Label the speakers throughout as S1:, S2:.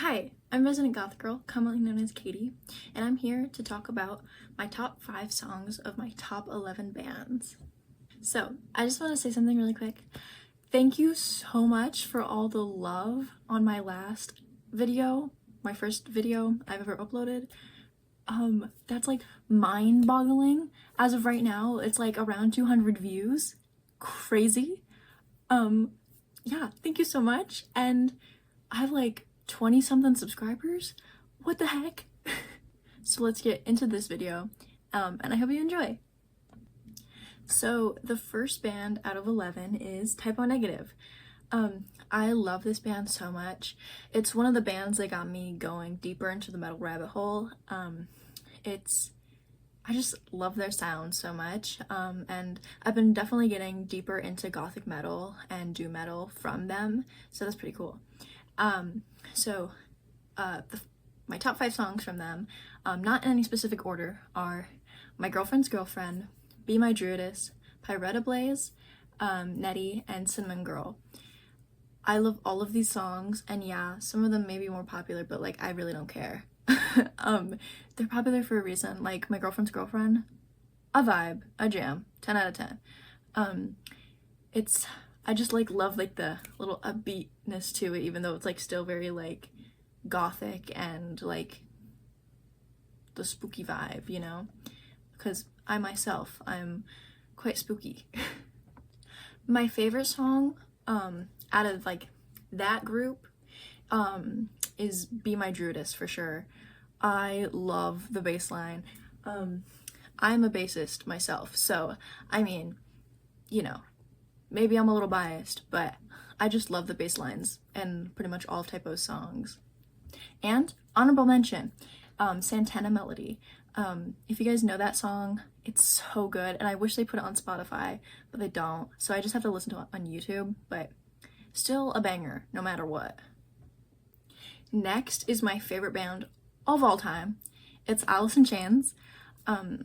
S1: Hi, I'm Resident Goth Girl, commonly known as Katie, and I'm here to talk about my top 5 songs of my top 11 bands. So, I just want to say something really quick. Thank you so much for all the love on my last video, my first video I've ever uploaded. That's like mind-boggling. As of right now, it's like around 200 views. Crazy. Yeah, thank you so much. And I have like 20 something subscribers. What the heck? So let's get into this video, and I hope you enjoy. So the first band out of 11 is Type O Negative. I love this band so much. It's one of the bands that got me going deeper into the metal rabbit hole. I just love their sound so much, and I've been definitely getting deeper into gothic metal and doom metal from them, so that's pretty cool. So my top 5 songs from them, not in any specific order, are My Girlfriend's Girlfriend, Be My Druidess, Pyretta Blaze, Nettie, and Cinnamon Girl. I love all of these songs, and yeah, some of them may be more popular, but like I really don't care. They're popular for a reason. Like My Girlfriend's Girlfriend, a vibe, a jam, 10 out of 10. I just like love like the little upbeatness to it, even though it's like still very like gothic and like the spooky vibe, you know, because I'm quite spooky. My favorite song out of like that group is Be My Druidess for sure. I love the bass line. I'm a bassist myself, so I mean, you know, maybe I'm a little biased, but I just love the bass lines and pretty much all of Type O's songs. And honorable mention, Santana Melody. If you guys know that song, it's so good, and I wish they put it on Spotify, but they don't, so I just have to listen to it on YouTube, but still a banger, no matter what. Next is my favorite band of all time. It's Alice in Chains. I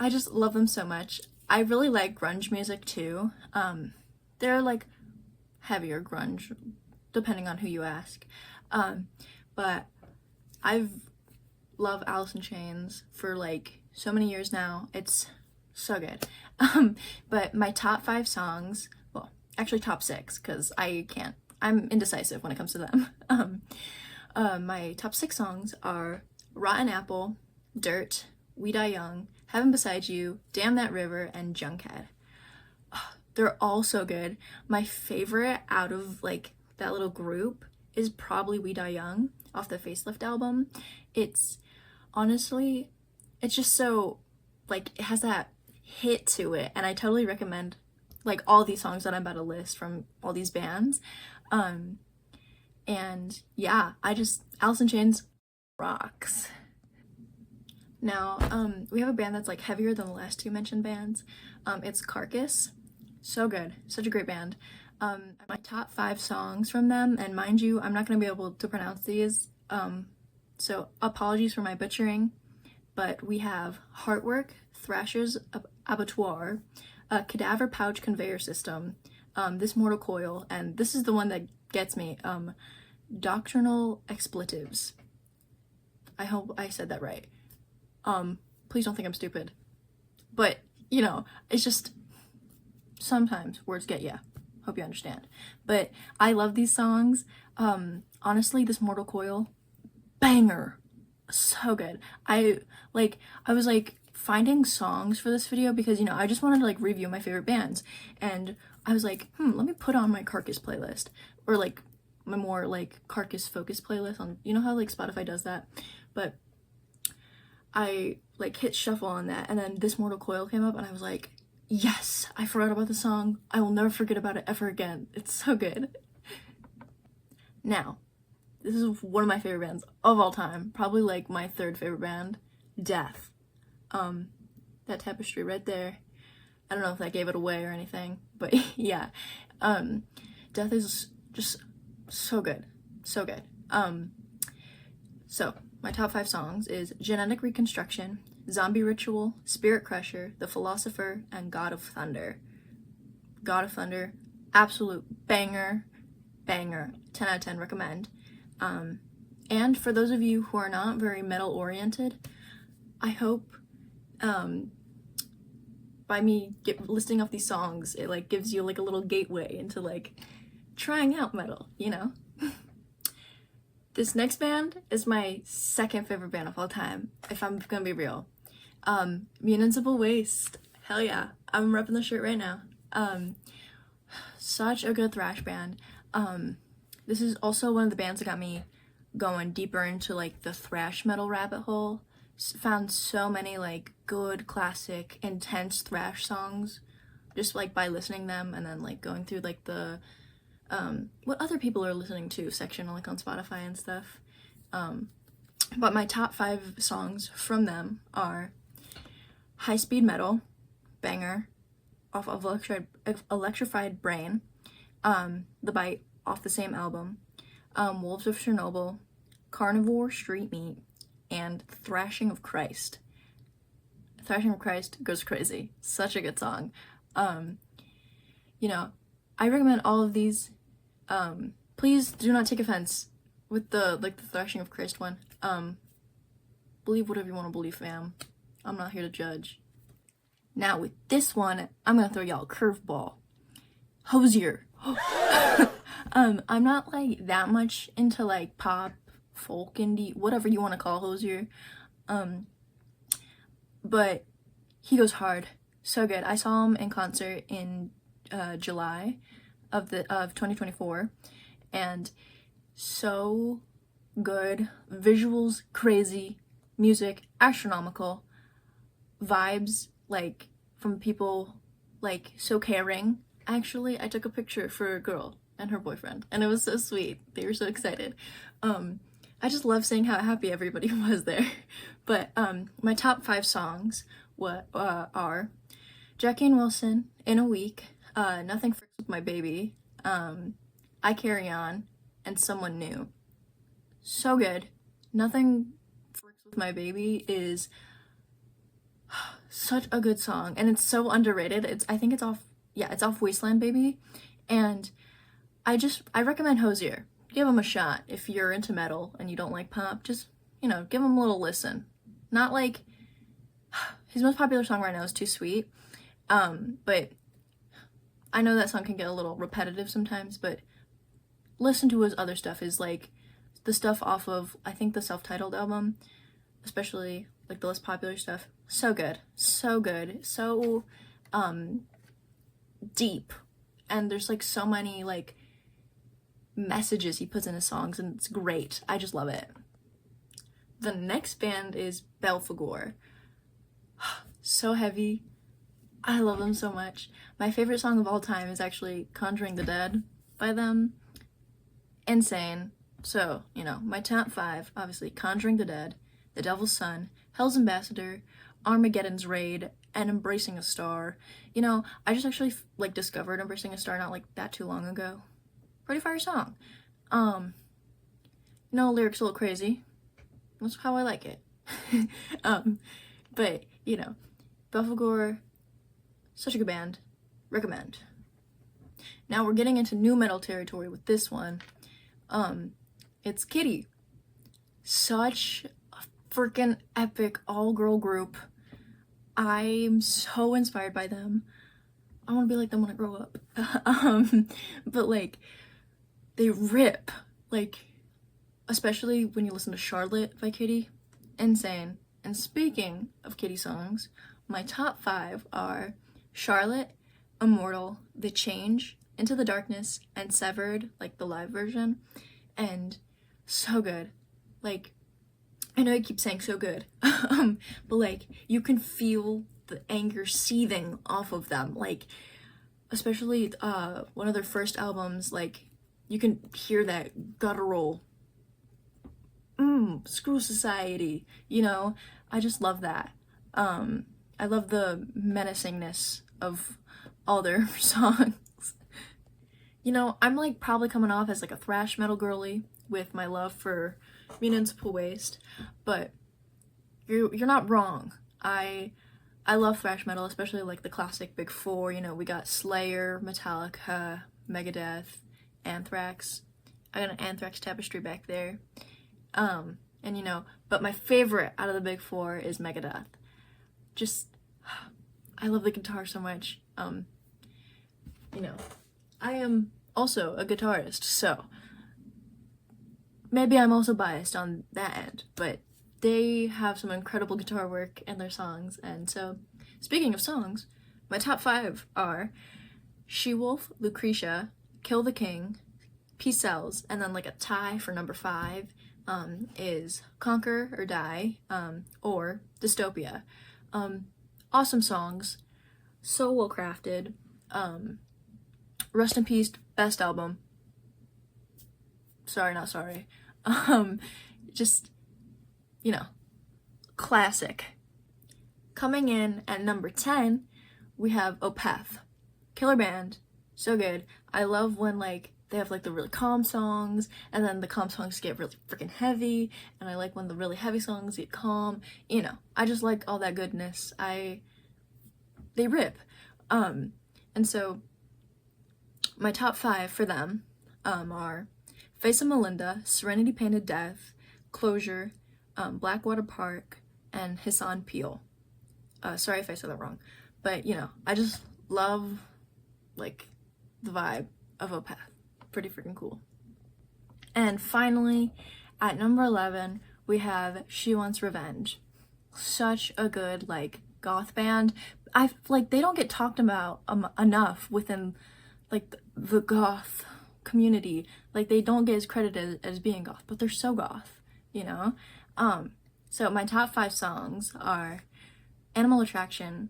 S1: just love them so much. I really like grunge music too. They're like heavier grunge, depending on who you ask. But I've loved Alice in Chains for like so many years now. It's so good. But my top 5 songs, well, actually top 6, because I'm indecisive when it comes to them. My top 6 songs are Rotten Apple, Dirt, We Die Young, Heaven Beside You, Damn That River, and Junkhead. They're all so good. My favorite out of like that little group is probably We Die Young off the Facelift album. It's just so like it has that hit to it, and I totally recommend like all these songs that I'm about to list from all these bands. And yeah, Alice in Chains rocks. Now, we have a band that's like heavier than the last 2 mentioned bands. It's Carcass. So good. Such a great band. My top 5 songs from them, and mind you, I'm not going to be able to pronounce these, so apologies for my butchering, but we have Heartwork, Thrasher's Abattoir, Cadaver Pouch Conveyor System, This Mortal Coil, and this is the one that gets me, Doctrinal Expletives. I hope I said that right. Please don't think I'm stupid. But, you know, it's just sometimes words get ya. Hope you understand. But I love these songs. Honestly, This Mortal Coil, banger. So good. I was like finding songs for this video because, you know, I just wanted to like review my favorite bands. And I was like, let me put on my Carcass playlist. Or like my more like Carcass focused playlist on, you know how like Spotify does that? But I like hit shuffle on that, and then This Mortal Coil came up, and I was like, yes, I forgot about the song. I will never forget about it ever again. It's so good. Now, this is one of my favorite bands of all time. Probably like my 3rd favorite band, Death. That tapestry right there. I don't know if that gave it away or anything, but yeah. Death is just so good. So good. So my top 5 songs is Genetic Reconstruction, Zombie Ritual, Spirit Crusher, The Philosopher, and God of Thunder. God of Thunder, absolute banger, 10 out of 10, recommend. And for those of you who are not very metal oriented, I hope by me listing off these songs, it like gives you like a little gateway into like trying out metal, you know? This next band is my second favorite band of all time, if I'm gonna be real. Municipal Waste. Hell yeah. I'm repping the shirt right now. Such a good thrash band. This is also one of the bands that got me going deeper into like the thrash metal rabbit hole. Found so many like good classic intense thrash songs just like by listening them, and then like going through like the what other people are listening to section like on Spotify and stuff. But my top 5 songs from them are High Speed Metal, banger, off of Electrified Brain, The Bite, off the same album, Wolves of Chernobyl, Carnivore Street Meat, and Thrashing of Christ. Thrashing of Christ goes crazy. Such a good song. You know, I recommend all of these. Please do not take offense with the Thrashing of Christ one. Believe whatever you want to believe, fam. I'm not here to judge. Now with this one, I'm gonna throw y'all a curveball. Hosier. I'm not like that much into like pop, folk, indie, whatever you want to call Hosier. But he goes hard. So good. I saw him in concert in July of 2024, and so good. Visuals crazy, music astronomical, vibes like from people like so caring. Actually, I took a picture for a girl and her boyfriend, and it was so sweet. They were so excited. I just love seeing how happy everybody was there. But my top 5 songs are Jackie and Wilson, In a Week, Nothing Freaks with My Baby, I Carry On, and Someone New. So good. Nothing Freaks with My Baby is such a good song, and it's so underrated. I think it's off Wasteland Baby, and I recommend Hosier. Give him a shot if you're into metal and you don't like pop. Just, you know, give him a little listen. Not like his most popular song right now is Too Sweet, but I know that song can get a little repetitive sometimes, but listen to his other stuff. Is like the stuff off of, I think, the self-titled album, especially like the less popular stuff. So good, so good, so deep, and there's like so many like messages he puts in his songs, and it's great. I just love it. The next band is Belphegor. So heavy. I love them so much. My favorite song of all time is actually Conjuring the Dead by them. Insane. So, you know, my top 5, obviously Conjuring the Dead, The Devil's Son, Hell's Ambassador, Armageddon's Raid, and Embracing a Star. You know, I just actually like discovered Embracing a Star not like that too long ago. Pretty fire song. No, lyrics a little crazy. That's how I like it. But, you know, Belphegor, such a good band. Recommend. Now we're getting into new metal territory with this one. It's Kitty. Such a freaking epic all-girl group. I'm so inspired by them. I want to be like them when I grow up. But like, they rip. Like, especially when you listen to Charlotte by Kitty. Insane. And speaking of Kitty songs, my top 5 are Charlotte, Immortal, The Change, Into the Darkness, and Severed, like the live version. And so good. Like, I know I keep saying so good, but like, you can feel the anger seething off of them. Like, especially one of their first albums, like, you can hear that guttural, screw society, you know? I just love that. I love the menacingness of all their songs. You know, I'm like probably coming off as like a thrash metal girly with my love for Municipal Waste, but you're not wrong. I love thrash metal, especially like the classic big 4. You know, we got Slayer, Metallica, Megadeth, Anthrax, I got an Anthrax Tapestry back there. And you know, but my favorite out of the big four is Megadeth. Just, I love the guitar so much. You know, I am also a guitarist, so maybe I'm also biased on that end, but they have some incredible guitar work in their songs. And so, speaking of songs, my top 5 are She-Wolf, Lucretia, Kill the King, Peace Sells, and then like a tie for number 5 is Conquer or Die, or Dystopia. Awesome songs, so well crafted. Rest in Peace, best album. Sorry, not sorry. Just, you know, classic. Coming in at number 10, we have Opeth. Killer band, so good. I love when like they have like the really calm songs, and then the calm songs get really freaking heavy, and I like when the really heavy songs get calm. You know, I just like all that goodness. They rip. And so my top 5 for them are Face of Melinda, Serenity Painted Death, Closure, Blackwater Park, and Hassan Peel. Sorry if I said that wrong, but you know, I just love like the vibe of Opeth. Pretty freaking cool. And finally, at number 11, we have She Wants Revenge. Such a good like goth band. I like they don't get talked about enough within like the goth community. Like they don't get as credited as being goth, but they're so goth, you know. So my top 5 songs are Animal Attraction,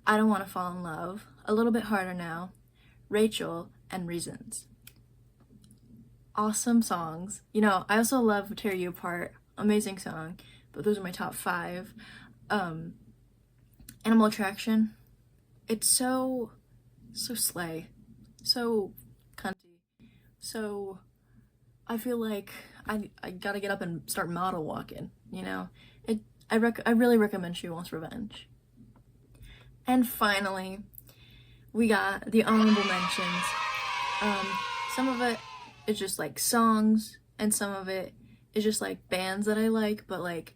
S1: I Don't Want to Fall in Love, A Little Bit Harder Now, Rachel, and Reasons. Awesome songs. You know, I also love Tear You Apart, amazing song, but those are my top 5. Animal Attraction, it's so slay, so cunty, so I feel like I gotta get up and start model walking, you know. I really recommend She Wants Revenge. And finally, we got the honorable mentions. Some of it is just like songs, and some of it is just like bands that I like, but like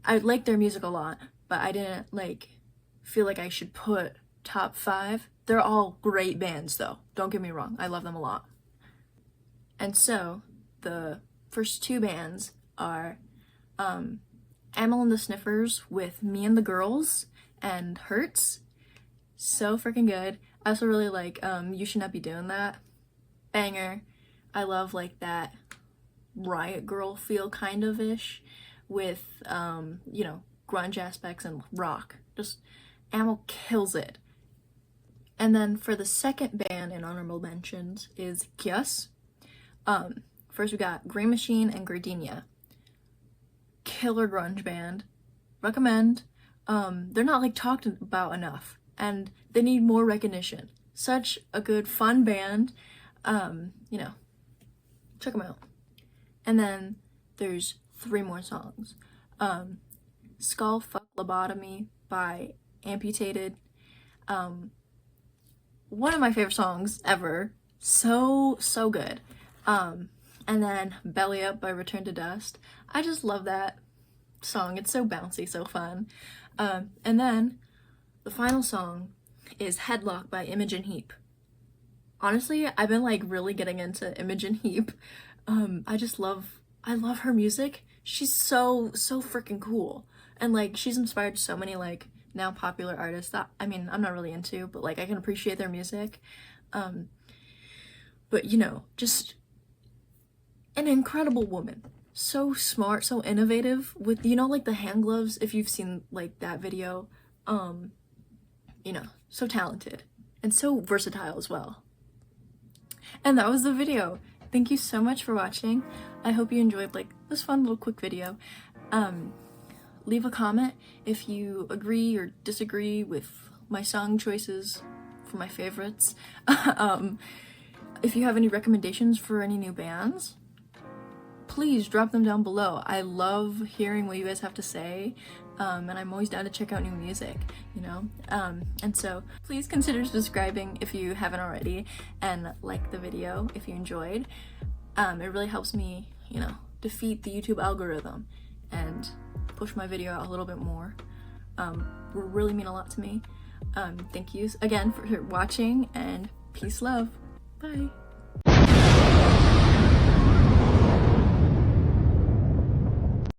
S1: I like their music a lot, but I didn't like feel like I should put top 5. They're all great bands though, don't get me wrong, I love them a lot. And so the first 2 bands are Amyl and the Sniffers with Me and the Girls and Hurts. So freaking good. I also really like You Should Not Be Doing That. Banger. I love like that Riot Girl feel kind of ish with you know, grunge aspects and rock. Just Amyl kills it. And then for the second band in honorable mentions is Kiss. First we got Green Machine and Gardenia. Killer grunge band. Recommend. They're not like talked about enough, and they need more recognition. Such a good fun band. You know, check them out. And then there's 3 more songs. Skull Fuck Lobotomy by Amputated. One of my favorite songs ever. So good. And then Belly Up by Return to Dust. I just love that song. It's so bouncy, so fun. And then the final song is Headlock by Imogen Heap. Honestly, I've been like really getting into Imogen Heap. I love her music. She's so freaking cool. And like she's inspired so many like now popular artists that I mean I'm not really into, but like I can appreciate their music. But you know, just an incredible woman. So smart, so innovative with, you know, like the hand gloves, if you've seen like that video. You know, so talented and so versatile as well. And that was the video. Thank you so much for watching. I hope you enjoyed like this fun little quick video. Leave a comment if you agree or disagree with my song choices for my favorites. If you have any recommendations for any new bands, please drop them down below. I love hearing what you guys have to say. and I'm always down to check out new music, you know? And so please consider subscribing if you haven't already, and like the video if you enjoyed. It really helps me, you know, defeat the YouTube algorithm and push my video out a little bit more. Will really mean a lot to me. Thank you again for watching, and peace, love. Bye.